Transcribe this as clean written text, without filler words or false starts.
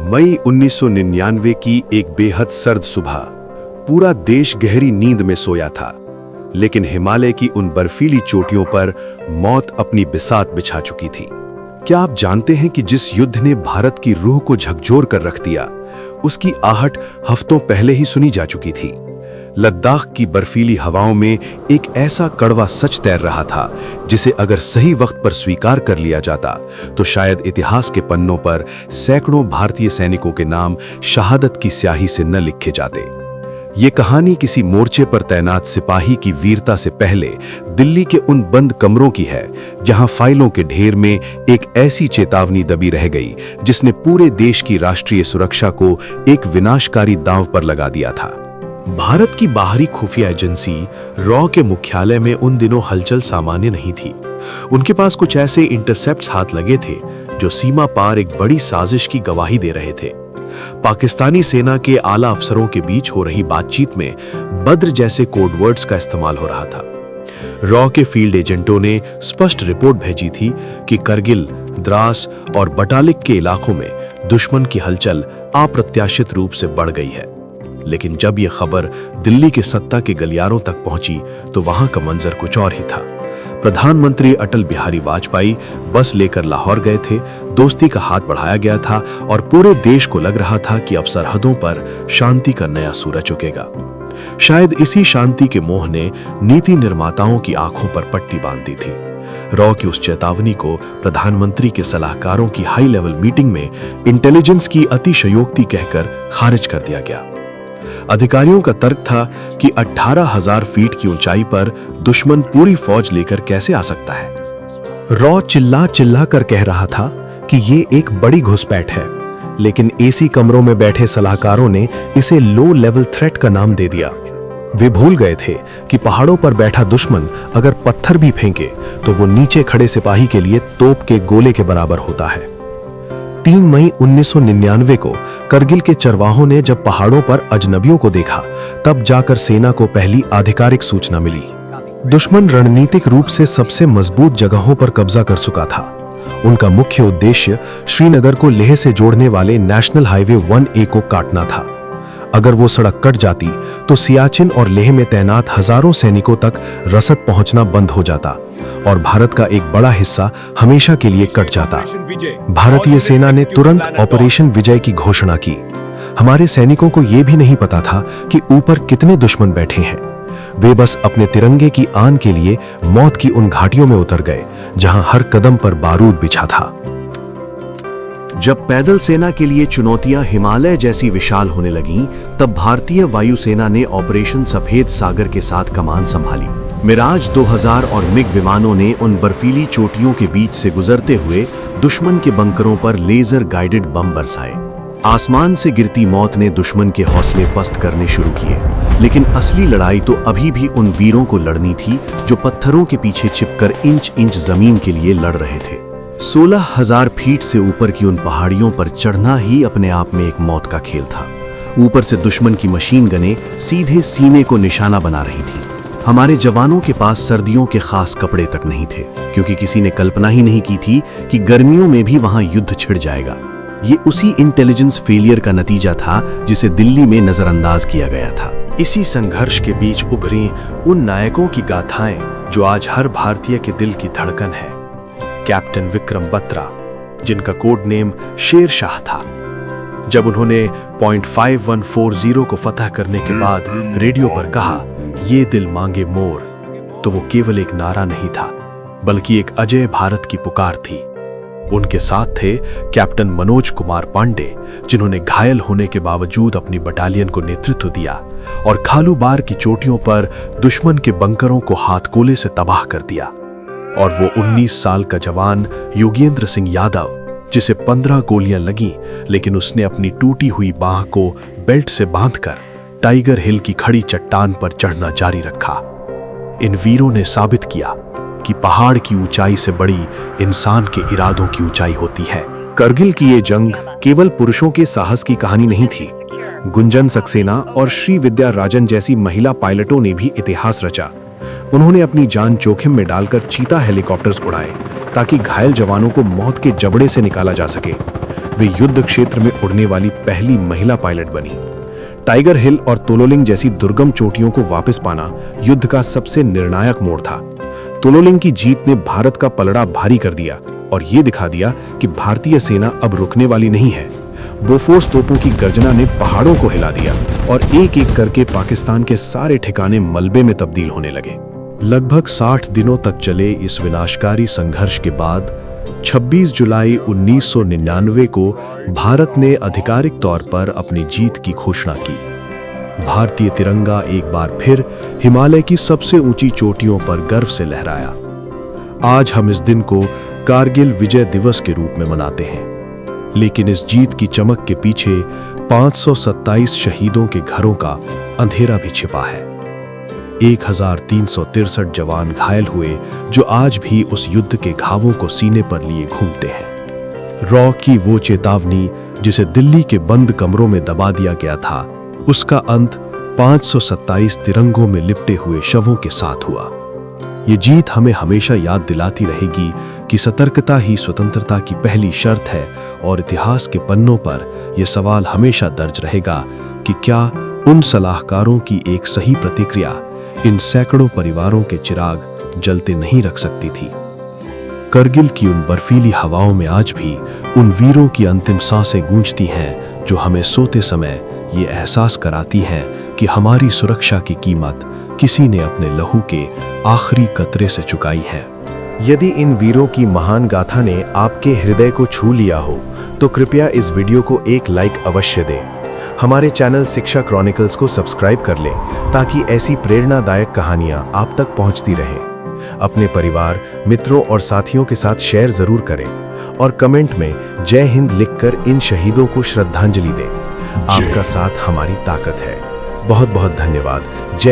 मई 1999 की एक बेहद सर्द सुबह। पूरा देश गहरी नींद में सोया था, लेकिन हिमालय की उन बर्फीली चोटियों पर मौत अपनी बिसात बिछा चुकी थी। क्या आप जानते हैं कि जिस युद्ध ने भारत की रूह को झकझोर कर रख दिया, उसकी आहट हफ्तों पहले ही सुनी जा चुकी थी। लद्दाख की बर्फीली हवाओं में एक ऐसा कड़वा सच तैर रहा था जिसे अगर सही वक्त पर स्वीकार कर लिया जाता तो शायद इतिहास के पन्नों पर सैकड़ों भारतीय सैनिकों के नाम शहादत की स्याही से न लिखे जाते। ये कहानी किसी मोर्चे पर तैनात सिपाही की वीरता से पहले दिल्ली के उन बंद कमरों की है जहां फाइलों के ढेर में एक ऐसी चेतावनी दबी रह गई जिसने पूरे देश की राष्ट्रीय सुरक्षा को एक विनाशकारी दांव पर लगा दिया था। भारत की बाहरी खुफिया एजेंसी रॉ के मुख्यालय में उन दिनों हलचल सामान्य नहीं थी। उनके पास कुछ ऐसे इंटरसेप्ट्स हाथ लगे थे जो सीमा पार एक बड़ी साजिश की गवाही दे रहे थे। पाकिस्तानी सेना के आला अफसरों के बीच हो रही बातचीत में बद्र जैसे कोडवर्ड्स का इस्तेमाल हो रहा था। रॉ के फील्ड एजेंटों ने स्पष्ट रिपोर्ट भेजी थी कि करगिल, द्रास और बटालिक के इलाकों में दुश्मन की हलचल अप्रत्याशित रूप से बढ़ गई है। लेकिन जब यह खबर दिल्ली के सत्ता के गलियारों तक पहुंची तो वहां का मंजर कुछ और ही था। प्रधानमंत्री अटल बिहारी वाजपेयी बस लेकर लाहौर गए थे। दोस्ती का हाथ बढ़ाया गया था और पूरे देश को लग रहा था कि अब सरहदों पर शांति का नया सूरज उगेगा। शायद इसी शांति के मोह ने नीति निर्माताओं की आंखों पर पट्टी बांध दी थी। रॉ की उस चेतावनी को प्रधानमंत्री के सलाहकारों की हाई लेवल मीटिंग में इंटेलिजेंस की अतिशयोक्ति कहकर खारिज कर दिया गया। अधिकारियों का तर्क था कि 18,000 फीट की ऊंचाई पर दुश्मन पूरी फौज लेकर कैसे आ सकता है। रॉ चिल्ला चिल्ला कर कह रहा था कि ये एक बड़ी घुसपैठ है, लेकिन एसी कमरों में बैठे सलाहकारों ने इसे लो लेवल थ्रेट का नाम दे दिया। वे भूल गए थे कि पहाड़ों पर बैठा दुश्मन अगर पत्थर भी फेंके तो वो नीचे खड़े सिपाही के लिए तोप के गोले के बराबर होता है। 3 मई 1999 को करगिल के चरवाहों ने जब पहाड़ों पर अजनबियों को देखा, तब जाकर सेना को पहली आधिकारिक सूचना मिली। दुश्मन रणनीतिक रूप से सबसे मजबूत जगहों पर कब्जा कर चुका था। उनका मुख्य उद्देश्य श्रीनगर को लेह से जोड़ने वाले नेशनल हाईवे 1A को काटना था। अगर वो सड़क कट जाती तो सियाचिन और लेह में तैनात हजारों सैनिकों तक रसद पहुंचना बंद हो जाता और भारत का एक बड़ा हिस्सा हमेशा के लिए कट जाता। भारतीय सेना ने तुरंत ऑपरेशन विजय की घोषणा की। हमारे सैनिकों को यह भी नहीं पता था कि ऊपर कितने दुश्मन बैठे हैं। वे बस अपने तिरंगे की आन के लिए मौत की उन घाटियों में उतर गए जहां हर कदम पर बारूद बिछा था। जब पैदल सेना के लिए चुनौतियां हिमालय जैसी विशाल होने लगीं, तब भारतीय वायुसेना ने ऑपरेशन सफेद सागर के साथ कमान संभाली। मिराज 2000 और मिग विमानों ने उन बर्फीली चोटियों के बीच से गुजरते हुए दुश्मन के बंकरों पर लेजर गाइडेड बम बरसाए। आसमान से गिरती मौत ने दुश्मन के हौसले पस्त करने शुरू किए, लेकिन असली लड़ाई तो अभी भी उन वीरों को लड़नी थी जो पत्थरों के पीछे छिपकर इंच इंच जमीन के लिए लड़ रहे थे। 16,000 फीट से ऊपर की उन पहाड़ियों पर चढ़ना ही अपने आप में एक मौत का खेल था। ऊपर से दुश्मन की मशीन गनें सीधे सीने को निशाना बना रही थी। हमारे जवानों के पास सर्दियों के खास कपड़े तक नहीं थे, क्योंकि किसी ने कल्पना ही नहीं की थी कि गर्मियों में भी वहां युद्ध छिड़ जाएगा। ये उसी इंटेलिजेंस फेलियर का नतीजा था जिसे दिल्ली में नजरअंदाज किया गया था। इसी संघर्ष के बीच उभरी उन नायकों की गाथाएं जो आज हर भारतीय के दिल की धड़कन है। कैप्टन विक्रम बत्रा, जिनका कोड नेम शेर शाह था। जब उन्होंने पॉइंट 5140 को फतह करने के बाद रेडियो पर कहा, ये दिल मांगे मोर, तो वो केवल एक नारा नहीं था, बल्कि एक अजय भारत की पुकार थी। उनके साथ थे कैप्टन मनोज कुमार पांडे, जिन्होंने घायल होने के बावजूद अपनी बटालियन को नेतृत्व दिया और खालूबार की चोटियों पर दुश्मन के बंकरों को हाथगोले से तबाह कर दिया। और वो 19 साल का जवान योगेंद्र सिंह यादव, जिसे 15 गोलियां लगीं, लेकिन उसने अपनी टूटी हुई बांह को बेल्ट से बांधकर टाइगर हिल की खड़ी चट्टान पर चढ़ना जारी रखा। इन वीरों ने साबित किया कि पहाड़ की ऊंचाई से बड़ी इंसान के इरादों की ऊंचाई होती है। करगिल की ये जंग केवल पुरुषों के साहस की कहानी नहीं थी। गुंजन सक्सेना और श्री विद्या राजन जैसी महिला पायलटों ने भी इतिहास रचा। उन्होंने अपनी जान जोखिम में डालकर चीता हेलीकॉप्टर्स उड़ाए ताकि घायल जवानों को मौत के जबड़े से निकाला जा सके। वे युद्ध क्षेत्र में उड़ने वाली पहली महिला पायलट बनी। टाइगर हिल और तोलोलिंग जैसी दुर्गम चोटियों को वापस पाना युद्ध का सबसे निर्णायक मोड़ था। तोलोलिंग की जीत ने भारत का पलड़ा भारी कर दिया और ये दिखा दिया कि भारतीय सेना अब रुकने वाली नहीं है। बोफोर्स तोपों की गर्जना ने पहाड़ों को हिला दिया और एक एक करके पाकिस्तान के सारे ठिकाने मलबे में तब्दील होने लगे। लगभग 60 दिनों तक चले इस विनाशकारी संघर्ष के बाद 26 जुलाई 1999 को भारत ने आधिकारिक तौर पर अपनी जीत की घोषणा की। भारतीय तिरंगा एक बार फिर हिमालय की सबसे ऊंची चोटियों पर गर्व से लहराया। आज हम इस दिन को कारगिल विजय दिवस के रूप में मनाते हैं, लेकिन इस जीत की चमक के पीछे 527 शहीदों के घरों का अंधेरा भी छिपा है। 1363 जवान घायल हुए जो आज भी उस युद्ध के घावों को सीने पर लिए घूमते हैं। रॉ की वो चेतावनी जिसे दिल्ली के बंद कमरों में दबा दिया गया था, उसका अंत 527 तिरंगों में लिपटे हुए शवों के साथ हुआ। ये जीत हमें हमेशा याद दिलाती रहेगी कि सतर्कता ही स्वतंत्रता की पहली शर्त है और इतिहास के पन्नों पर यह सवाल हमेशा दर्ज रहेगा कि क्या उन सलाहकारों की एक सही प्रतिक्रिया इन सैकड़ों परिवारों के चिराग जलते नहीं रख सकती थी। करगिल की उन बर्फीली हवाओं में आज भी उन वीरों की अंतिम सांसें गूंजती हैं जो हमें सोते समय ये एहसास कराती हैं कि हमारी सुरक्षा की कीमत किसी ने अपने लहू के आखिरी कतरे से चुकाई है। यदि इन वीरों की महान गाथा ने आपके हृदय को छू लिया हो तो कृपया इस वीडियो को एक लाइक अवश्य दें। हमारे चैनल शिक्षा क्रॉनिकल्स को सब्सक्राइब कर लें ताकि ऐसी प्रेरणादायक कहानियां आप तक पहुंचती रहें। अपने परिवार, मित्रों और साथियों के साथ शेयर जरूर करें और कमेंट में जय हिंद लिखकर इन शहीदों को श्रद्धांजलि दें। आपका साथ हमारी ताकत है। बहुत बहुत धन्यवाद। जय